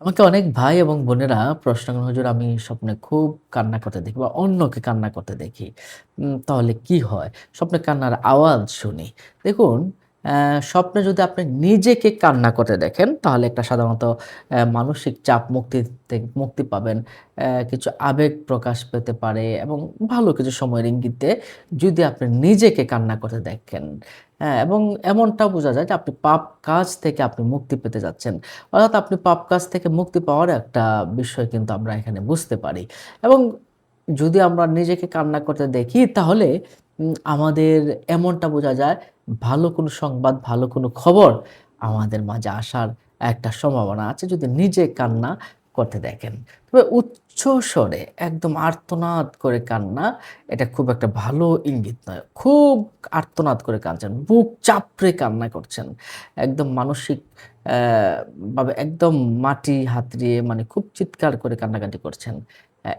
আমাকে অনেক ভাই এবং বোনেরা প্রশ্ন করেন, "হুজুর আমি স্বপ্নে খুব কান্না করতে দেখি বা অন্যকে কান্না করতে দেখি। তাহলে কি হয়? স্বপ্নে কান্নার আওয়াজ শুনি।" দেখুন, স্বপ্নে যদি আপনি নিজেকে কান্না করতে দেখেন, তাহলে একটা সাধারণত মানসিক চাপ মুক্তি পাবেন। কিছু আবেগ প্রকাশ পেতে পারে এবং ভালো কিছু সময়ের ইঙ্গিতে যদি আপনি নিজেকে কান্না করতে দেখেন, হ্যাঁ? এবং এমনটাও বোঝা যায় যে আপনি পাপ কাজ থেকে আপনি মুক্তি পেতে যাচ্ছেন। অর্থাৎ আপনি পাপ কাজ থেকে মুক্তি পাওয়ার একটা বিষয় কিন্তু আমরা এখানে বুঝতে পারি। এবং যদি আমরা নিজেকে কান্না করতে দেখি তাহলে আমাদের এমনটা বোঝা যায় ভালো কোনো সংবাদ, ভালো কোনো খবর আমাদের মাঝে আসার একটা সম্ভাবনা আছে যদি নিজে কান্না করতে দেখেন। তবে উচ্চ স্বরে একদম আর্তনাদ করে কান্না এটা খুব একটা ভালো ইঙ্গিত নয়। খুব আর্তনাদ করে কাঁদছেন, বুক চাপড়ে কান্না করছেন। একদম মানসিক অ্যা ভাবে একদম মাটি হাতড়িয়ে মানে খুব চিৎকার করে কান্নাকাটি করছেন।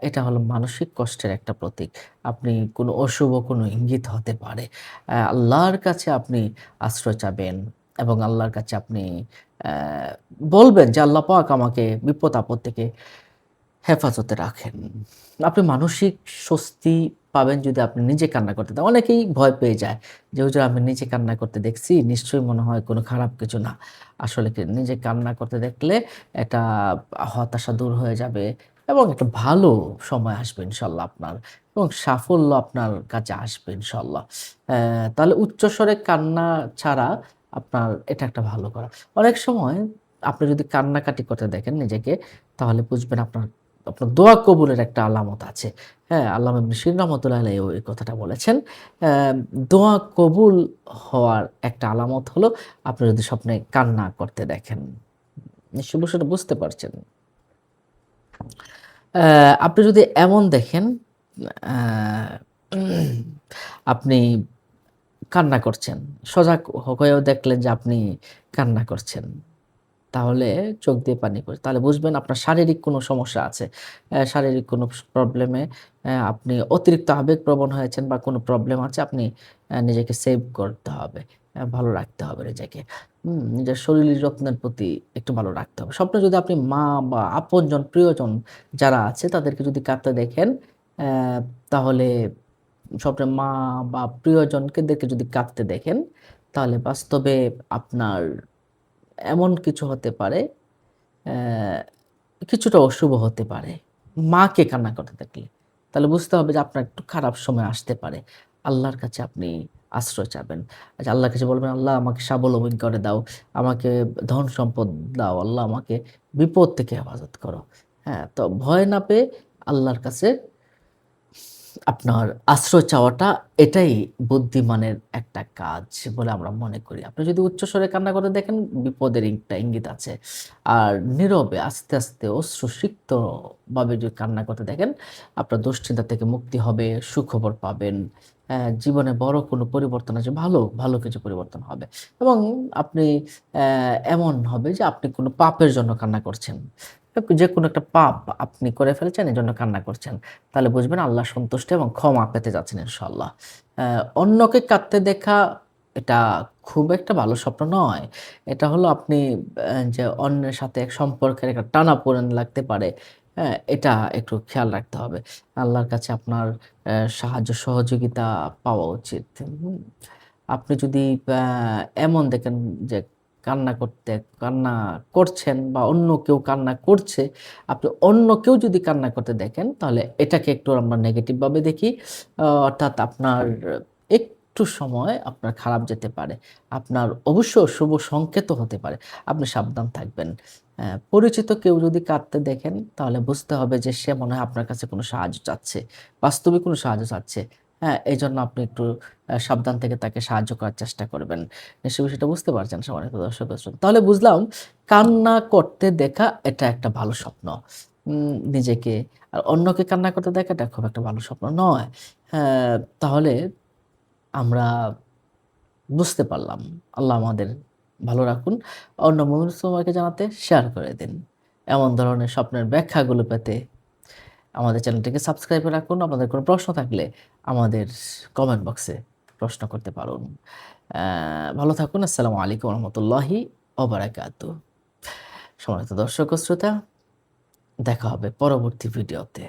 এটা হলো মানসিক কষ্টের একটা প্রতীক। আপনি কোনো অশুভ কোনো ইঙ্গিত হতে পারে। আল্লাহর কাছে আপনি আশ্রয় চাবেন এবং আল্লাহর কাছে আপনি অ্যা বলবেন যে, "আল্লাহ পাক আমাকে বিপদ-আপদ থেকে হেফাজতে রাখেন।" আপনি মানসিক স্বস্তি পাবেন যদি আপনি নিজে কান্না করতে দেন। অনেকেই ভয় পেয়ে যায় যে, "হুজুর আমি নিজে কান্না করতে দেখছি, নিশ্চয়ই মনে হয় কোনো খারাপ কিছু না।" আসলে কি নিজে কান্না করতে দেখলে এটা হতাশা দূর হয়ে যাবে এবং একটা ভালো সময় আসবে ইনশাআল্লাহ আপনার এবং সাফল্য আপনার কাছে আসবে ইনশাআল্লাহ। তাহলে উচ্চস্বরে কান্না ছাড়া আপনার এটা একটা ভালো করা। অনেক সময় আপনি যদি কান্নাকাটি করতে দেখেন নিজেকে, তাহলে বুঝবেন আপনার আপনার দোয়া কবুলের একটা আলামত আছে। হ্যাঁ? আল্লামা ইবনে সিরিন রহমাতুল্লাহি আলাইহি এই কথাটা বলেছেন। দোয়া কবুল হওয়ার একটা আলামত হলো আপনি যদি স্বপ্নে কান্না করতে দেখেন। নিশ্চয়ই বিষয়টা বুঝতে পারছেন। আপনি যদি এমন দেখেন, আ আপনি কান্না করছেন। সজাগ হয়েও দেখলেন যে আপনি কান্না করছেন। তাহলে চোখ দিয়ে পানি পড়ে। তাহলে বুঝবেন আপনার শারীরিক কোনো সমস্যা আছে। শারীরিক কোনো প্রবলেমে আপনি অতিরিক্ত আবেগপ্রবণ হয়েছেন বা কোনো প্রবলেম আছে আপনি নিজেকে সেভ করতে হবে। ভালো রাখতে হবে নিজেকে। নিজের শরীর যত্নের প্রতি একটু ভালো রাখতে হবে। স্বপ্নে যদি আপনি মা বা আপনজন, প্রিয়জন যারা আছে তাদেরকে যদি কাঁদতে দেখেন, তাহলে স্বপ্নে মা বা প্রিয়জনকে যদি কাঁদতে দেখেন, তাহলে বাস্তবে আপনার এমন কিছু হতে পারে, কিছুটা অশুভ হতে পারে। মাকে কান্না করতে দেখলে। তাহলে বুঝতে হবে যে আপনার একটু খারাপ সময় আসতে পারে। আল্লাহর কাছে আপনি আশ্রয় চাবেন। আচ্ছা আল্লাহর কাছে বলবেন, "আল্লাহ আমাকে স্বাবলম্বী করে দাও। আমাকে ধন-সম্পদ দাও। আল্লাহ আমাকে বিপদ থেকে হেফাজত করো।" হ্যাঁ? তো ভয় না পেয়ে আল্লাহর কাছে আপনার আশ্রয় চাওয়াটা এটাই বুদ্ধিমানের একটা কাজ বলে আমরা মনে করি। আপনি যদি উচ্চস্বরে কান্না করে দেখেন বিপদের একটা ইঙ্গিত আছে। আর নীরবে আস্তে, আস্তে অশ্রুসিক্তভাবে যদি কান্না করতে দেখেন, আপনার দুশ্চিন্তা থেকে মুক্তি হবে, সুখবর পাবেন। জীবনে বড় কোনো পরিবর্তন আছে, ভালো, ভালো কিছু পরিবর্তন হবে। এবং আপনি এমন হবে যে আপনি কোনো পাপের জন্য কান্না করছেন। যেকোনো একটা পাপ আপনি করে ফেলেছেন এজন্য কান্না করছেন। তাহলে বুঝবেন আল্লাহর সন্তুষ্টি এবং ক্ষমা পেতে যাচ্ছেন ইনশাআল্লাহ। অন্যকে কাঁদতে দেখা এটা খুব একটা ভালো স্বপ্ন নয়। এটা হলো আপনি যে অন্যের সাথে এক সম্পর্কের একটা টানাপোড়েন লাগতে পারে, হ্যাঁ? এটা একটু খেয়াল রাখতে হবে। আল্লাহর কাছে আপনার সাহায্য সহযোগিতা পাওয়া উচিত। হুম? আপনি যদি আ এমন দেখেন যে কান্না করছেন বা অন্য কেউ কান্না করছে, আপনি অন্য কেউ যদি কান্না করতে দেখেন, তাহলে এটাকে একটু আমরা নেগেটিভ ভাবে দেখি। অর্থাৎ আপনার একটু সময় আপনার খারাপ যেতে পারে। আপনার অবশ্য শুভ সংকেতও হতে পারে। আপনি সাবধান থাকবেন। পরিচিত কেউ যদি কাঁদতে দেখেন, তাহলে বুঝতে হবে যে সে মনে হয় আপনার কাছে কোনো সাহায্য চাচ্ছে। বাস্তবিক কোনো সাহায্য চাচ্ছে। হ্যাঁ? এজন্য আপনি একটু সাবধান থেকে তাকে সাহায্য করার চেষ্টা করবেন। নিশ্চয়ই বিষয়টা বুঝতে পারছেন সম্মানিত দর্শক-শ্রোতা। তাহলে বুঝলাম কান্না করতে দেখা এটা একটা ভালো স্বপ্ন। নিজেকে আর অন্যকে কান্না করতে দেখা এটা খুব একটা ভালো স্বপ্ন নয়। হ্যাঁ, তাহলে আমরা বুঝতে পারলাম। আল্লাহ আমাদের ভালো রাখুন। অন্য মুমিন-মুসলিমাকে জানাতে শেয়ার করে দিন। এমন ধরনের স্বপ্নের ব্যাখ্যাগুলো পেতে আমাদের চ্যানেলটিকে সাবস্ক্রাইব করে রাখুন। আপনাদের কোনো প্রশ্ন থাকলে আমাদের কমেন্ট বক্সে প্রশ্ন করতে পারুন। ভালো থাকুন। আসসালামু আলাইকুম ওয়া রাহমাতুল্লাহি ওয়া বারাকাতুহু। সম্মানিত দর্শক ও শ্রোতা দেখা হবে পরবর্তী ভিডিওতে।